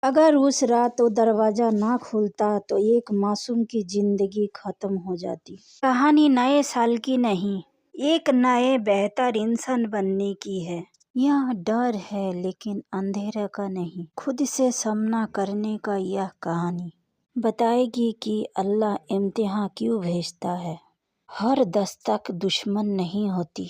अगर उस रात वो दरवाजा ना खुलता तो एक मासूम की जिंदगी खत्म हो जाती। कहानी नए साल की नहीं, एक नए बेहतर इंसान बनने की है। यह डर है लेकिन अंधेरे का नहीं, खुद से सामना करने का। यह कहानी बताएगी कि अल्लाह इम्तिहान क्यों भेजता है। हर दस्तक दुश्मन नहीं होती,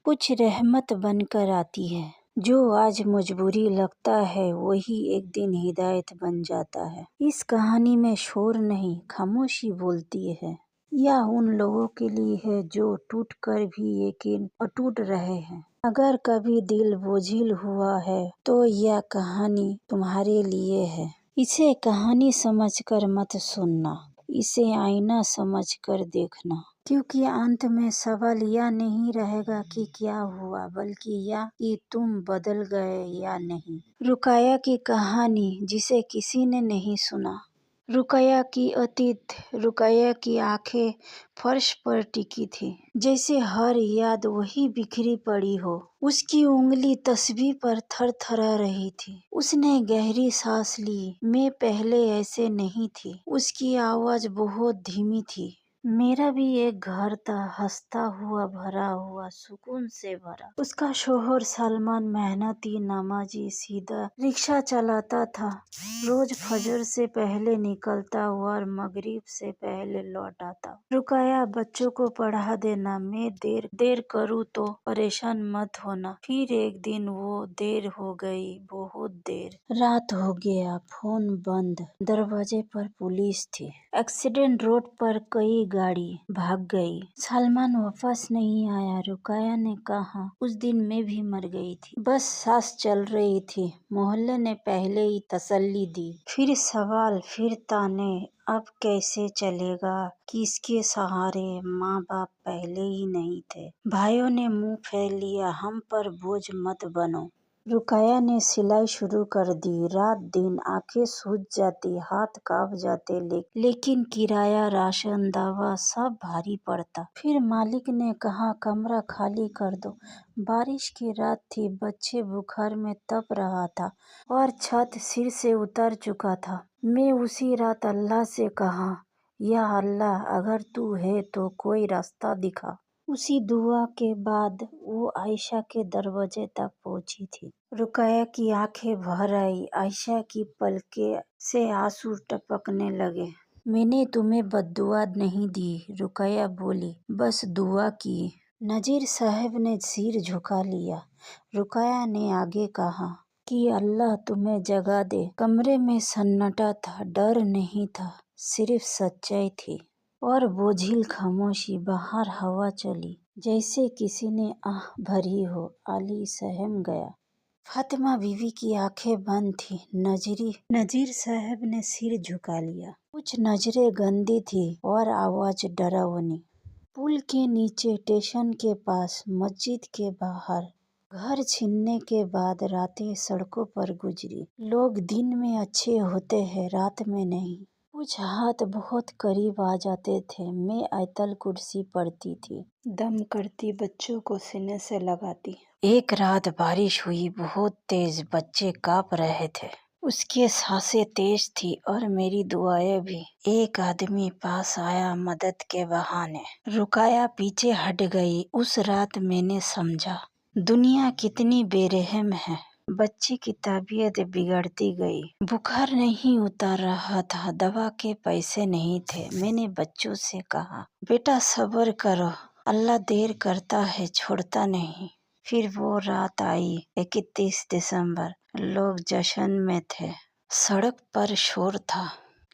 कुछ रहमत बनकर आती है। जो आज मजबूरी लगता है वही एक दिन हिदायत बन जाता है। इस कहानी में शोर नहीं, खामोशी बोलती है। यह उन लोगों के लिए है जो टूट कर भी यकीन अटूट रहे हैं। अगर कभी दिल बोझिल हुआ है तो यह कहानी तुम्हारे लिए है। इसे कहानी समझकर मत सुनना, इसे आईना समझकर देखना, क्योंकि अंत में सवाल यह नहीं रहेगा कि क्या हुआ, बल्कि यह कि तुम बदल गए या नहीं। रुकैया की कहानी जिसे किसी ने नहीं सुना। रुकैया की अतीत। रुकैया की आंखें फर्श पर टिकी थी, जैसे हर याद वही बिखरी पड़ी हो। उसकी उंगली तस्बीह पर थरथरा रही थी। उसने गहरी सांस ली। मैं पहले ऐसे नहीं थी। उसकी आवाज बहुत धीमी थी। मेरा भी एक घर था, हंसता हुआ, भरा हुआ, सुकून से भरा। उसका शोहर सलमान मेहनती, नमाजी, सीधा रिक्शा चलाता था। रोज फजर से पहले निकलता और मगरिब से पहले लौट आता। रुकैया, बच्चों को पढ़ा देना, मैं देर करूँ तो परेशान मत होना। फिर एक दिन वो देर हो गई, बहुत देर। रात हो गया, फोन बंद, दरवाजे पर पुलिस थी। एक्सीडेंट रोड पर कई गाड़ी भाग गई। सलमान वापस नहीं आया। रुकैया ने कहा, उस दिन मैं भी मर गई थी, बस सांस चल रही थी। मोहल्ले ने पहले ही तसल्ली दी। फिर सवाल, फिर ताने, अब कैसे चलेगा, किसके सहारे। माँ बाप पहले ही नहीं थे। भाइयों ने मुंह फेर लिया, हम पर बोझ मत बनो। रुकैया ने सिलाई शुरू कर दी। रात दिन आंखें सूज जाती, हाथ कांप जाते, लेकिन किराया, राशन, दवा सब भारी पड़ता। फिर मालिक ने कहा, कमरा खाली कर दो। बारिश की रात थी, बच्चे बुखार में तप रहा था और छत सिर से उतर चुका था। मैं उसी रात अल्लाह से कहा, या अल्लाह, अगर तू है तो कोई रास्ता दिखा। उसी दुआ के बाद वो आयशा के दरवाजे तक पहुंची थी। रुकैया की आंखें भर आई। आयशा की पलकें से आंसू टपकने लगे। मैंने तुम्हें बद्दुआ नहीं दी, रुकैया बोली, बस दुआ की। नजीर साहब ने सिर झुका लिया। रुकैया ने आगे कहा कि अल्लाह तुम्हें जगा दे। कमरे में सन्नाटा था, डर नहीं था, सिर्फ सच्चाई थी और बोझिल खामोशी। बाहर हवा चली, जैसे किसी ने आह भरी हो। अली सहम गया। फातिमा बीवी की आंखें बंद थी। नजीर साहब ने सिर झुका लिया। कुछ नजरें गंदी थी और आवाज डरावनी। पुल के नीचे, स्टेशन के पास, मस्जिद के बाहर। घर छीनने के बाद रातें सड़कों पर गुजरी। लोग दिन में अच्छे होते हैं, रात में नहीं। कुछ हाथ बहुत करीब आ जाते थे। मैं आयतल कुर्सी पढ़ती थी, दम करती, बच्चों को सीने से लगाती। एक रात बारिश हुई, बहुत तेज, बच्चे कांप रहे थे। उसकी सांसें तेज थी और मेरी दुआएं भी। एक आदमी पास आया, मदद के बहाने। रुकैया पीछे हट गई। उस रात मैंने समझा दुनिया कितनी बेरहम है। बच्ची की तबीयत बिगड़ती गई। बुखार नहीं उतर रहा था, दवा के पैसे नहीं थे। मैंने बच्चों से कहा, बेटा सब्र करो, अल्लाह देर करता है, छोड़ता नहीं। फिर वो रात आई, 31 दिसंबर। लोग जश्न में थे। सड़क पर शोर था,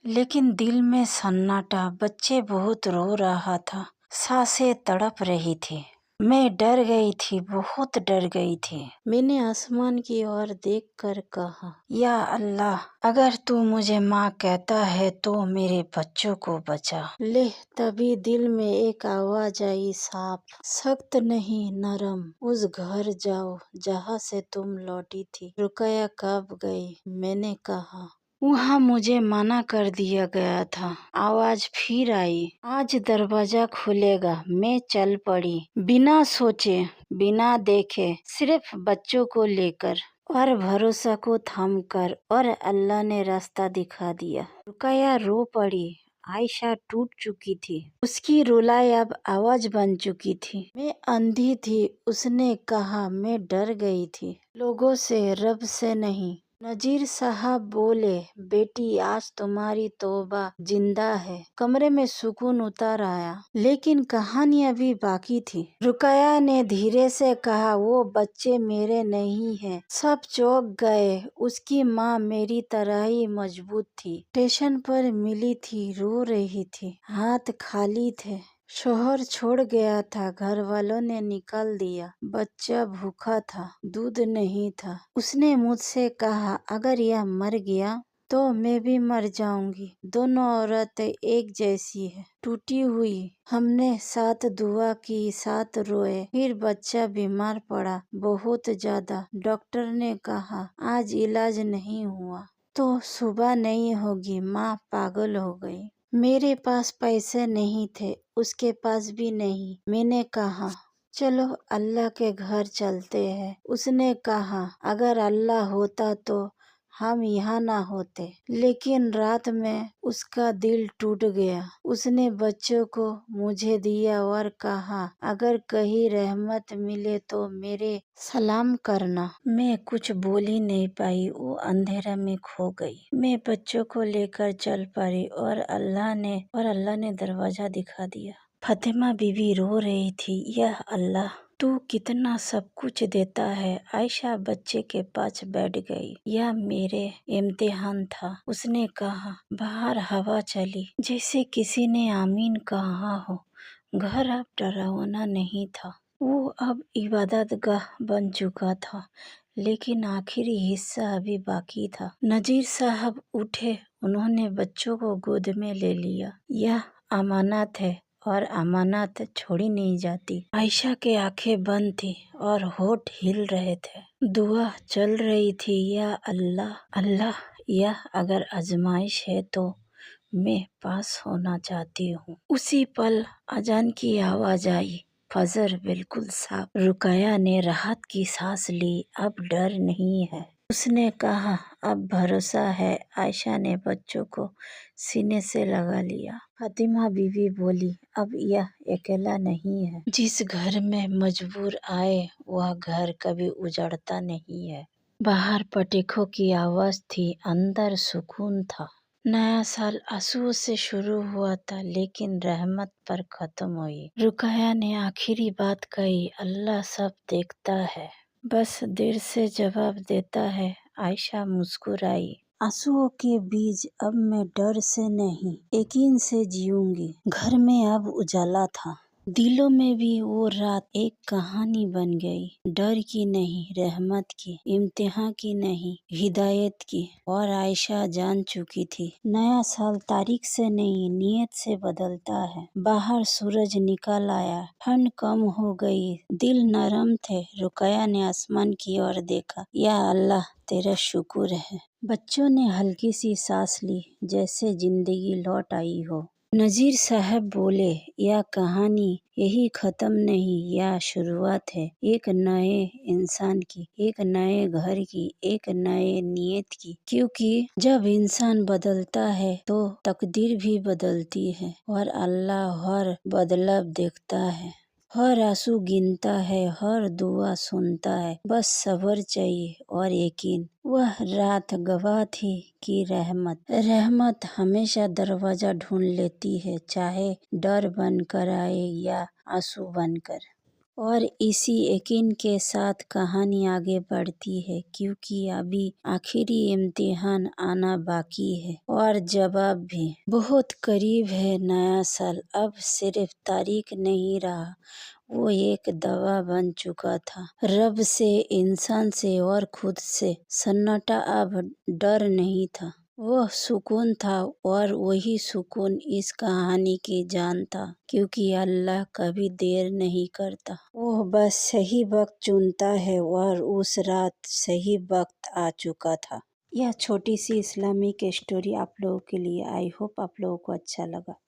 लेकिन दिल में सन्नाटा। बच्चे बहुत रो रहा था, सांसें तड़प रही थी। मैं डर गई थी, बहुत डर गई थी। मैंने आसमान की ओर देखकर कहा, या अल्लाह, अगर तू मुझे माँ कहता है तो मेरे बच्चों को बचा ले। तभी दिल में एक आवाज आई, साफ, सख्त नहीं, नरम, उस घर जाओ जहाँ से तुम लौटी थी। रुकैया कांप गई। मैंने कहा, वहाँ मुझे मना कर दिया गया था। आवाज फिर आई, आज दरवाजा खुलेगा। मैं चल पड़ी, बिना सोचे, बिना देखे, सिर्फ बच्चों को लेकर। और भरोसा को थाम कर, और अल्लाह ने रास्ता दिखा दिया। रुकैया रो पड़ी। आयशा टूट चुकी थी। उसकी रुलाई अब आवाज बन चुकी थी। मैं अंधी थी, उसने कहा। मैं डर गई थी, लोगों से, रब से नहीं। नजीर साहब बोले, बेटी आज तुम्हारी तौबा जिंदा है। कमरे में सुकून उतर आया, लेकिन कहानी अभी बाकी थी। रुकैया ने धीरे से कहा, वो बच्चे मेरे नहीं हैं। सब चौंक गए। उसकी माँ मेरी तरह ही मजबूत थी। स्टेशन पर मिली थी, रो रही थी, हाथ खाली थे। शोहर छोड़ गया था, घर वालों ने निकाल दिया। बच्चा भूखा था, दूध नहीं था। उसने मुझसे कहा, अगर यह मर गया तो मैं भी मर जाऊंगी। दोनों औरतें एक जैसी है, टूटी हुई। हमने साथ दुआ की, साथ रोए। फिर बच्चा बीमार पड़ा, बहुत ज्यादा। डॉक्टर ने कहा, आज इलाज नहीं हुआ तो सुबह नहीं होगी। माँ पागल हो गई। मेरे पास पैसे नहीं थे, उसके पास भी नहीं। मैंने कहा, चलो अल्लाह के घर चलते हैं। उसने कहा, अगर अल्लाह होता तो हम यहाँ ना होते। लेकिन रात में उसका दिल टूट गया। उसने बच्चों को मुझे दिया और कहा, अगर कहीं रहमत मिले तो मेरे सलाम करना। मैं कुछ बोल ही नहीं पाई, वो अंधेरा में खो गई। मैं बच्चों को लेकर चल पड़ी और अल्लाह ने दरवाजा दिखा दिया। फातिमा बीवी रो रही थी, यह अल्लाह, तू कितना सब कुछ देता है। आयशा बच्चे के पास बैठ गई। यह मेरे इम्तिहान था। उसने कहा। बाहर हवा चली, जैसे किसी ने आमीन कहा हो। घर अब डरावना नहीं था, वो अब इबादत गाह बन चुका था। लेकिन आखिरी हिस्सा अभी बाकी था। नजीर साहब उठे, उन्होंने बच्चों को गोद में ले लिया। यह अमानत है और अमानत छोड़ी नहीं जाती। आयशा के आंखें बंद थी और होठ हिल रहे थे। दुआ चल रही थी, या अल्लाह, अल्लाह, यह अगर आजमाइश है तो मैं पास होना चाहती हूँ। उसी पल अजान की आवाज आई। फजर बिल्कुल साफ। रुकैया ने राहत की सांस ली। अब डर नहीं है, उसने कहा। अब भरोसा है। आयशा ने बच्चों को सीने से लगा लिया। फातिमा बीवी बोली, अब यह अकेला नहीं है। जिस घर में मजबूर आए, वह घर कभी उजड़ता नहीं है। बाहर पटेखों की आवाज थी, अंदर सुकून था। नया साल आंसुओं से शुरू हुआ था, लेकिन रहमत पर खत्म हुई। रुकैया ने आखिरी बात कही, अल्लाह सब देखता है, बस देर से जवाब देता है। आयशा मुस्कुराई। आंसुओं के बीच, अब मैं डर से नहीं, यकीन से जीऊंगी। घर में अब उजाला था। दिलों में भी वो रात एक कहानी बन गई। डर की नहीं, रहमत की, इम्तिहान की नहीं, हिदायत की। और आयशा जान चुकी थी, नया साल तारीख से नहीं, नियत से बदलता है। बाहर सूरज निकल आया, ठंड कम हो गई, दिल नरम थे। रुकैया ने आसमान की ओर देखा। या अल्लाह, तेरा शुक्र है। बच्चों ने हल्की सी सांस ली, जैसे जिंदगी लौट आई हो। नजीर साहब बोले, यह कहानी यही खत्म नहीं, यह शुरुआत है एक नए इंसान की, एक नए घर की, एक नए नियत की। क्योंकि जब इंसान बदलता है तो तकदीर भी बदलती है, और अल्लाह हर बदलाव देखता है, हर आंसू गिनता है, हर दुआ सुनता है। बस सब्र चाहिए और यकीन। वह रात गवाह थी कि रहमत हमेशा दरवाजा ढूंढ लेती है, चाहे डर बनकर आए या आंसू बनकर। और इसी यकीन के साथ कहानी आगे बढ़ती है, क्योंकि अभी आखिरी इम्तिहान आना बाकी है, और जवाब भी बहुत करीब है। नया साल अब सिर्फ तारीख नहीं रहा, वो एक दवा बन चुका था। रब से, इंसान से और खुद से। सन्नाटा अब डर नहीं था, वह सुकून था। और वही सुकून इस कहानी की जान था, क्योंकि अल्लाह कभी देर नहीं करता, वो बस सही वक्त चुनता है। और उस रात सही वक्त आ चुका था। यह छोटी सी इस्लामिक स्टोरी आप लोगों के लिए। आई होप आप लोगों को अच्छा लगा।